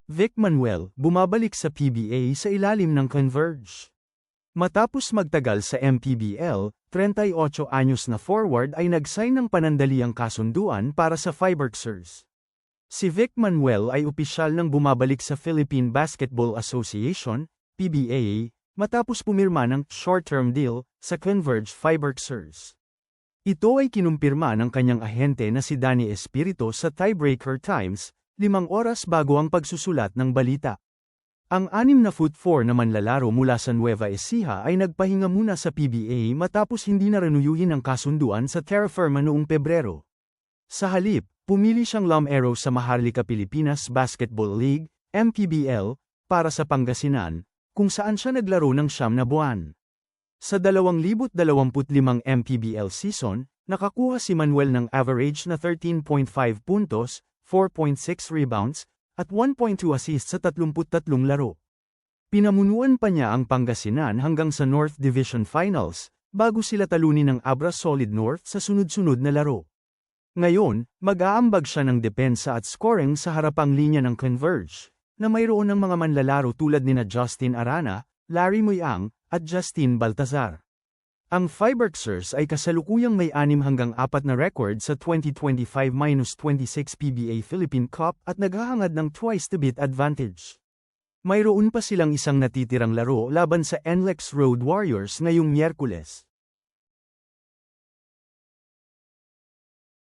Vic Manuel, bumabalik sa PBA sa ilalim ng Converge. Matapos magtagal sa MPBL, 38 anyos na forward ay nag-sign ng panandaliang kasunduan para sa Fiberxers. Si Vic Manuel ay opisyal nang bumabalik sa Philippine Basketball Association, PBA, matapos pumirma ng short-term deal sa Converge Fiberxers. Ito ay kinumpirma ng kanyang ahente na si Danny Espirito sa Tiebreaker Times, 5 oras bago ang pagsusulat ng balita. Ang 6'4" na manlalaro mula sa Nueva Ecija ay nagpahinga muna sa PBA matapos hindi na renuyuhin ang kasunduan sa Terra Firma noong Pebrero. Sa halip, pumili siyang Lumero sa Maharlika Pilipinas Basketball League, MPBL, para sa Pangasinan, kung saan siya naglaro ng 9 na buwan. Sa 2025 MPBL season, nakakuha si Manuel ng average na 13.5 puntos, 4.6 rebounds, at 1.2 assists sa 33 laro. Pinamunuan pa niya ang Pangasinan hanggang sa North Division Finals, bago sila talunin ng Abra Solid North sa sunod-sunod na laro. Ngayon, mag-aambag siya ng depensa at scoring sa harapang linya ng Converge, na mayroon ng mga manlalaro tulad nina Justin Arana, Larry Muyang, at Justin Baltazar. Ang Fiberxers ay kasalukuyang may 6-4 na record sa 2025-26 PBA Philippine Cup at naghahangad ng twice-to-beat advantage. Mayroon pa silang isang natitirang laro laban sa NLEX Road Warriors ngayong Miyerkules.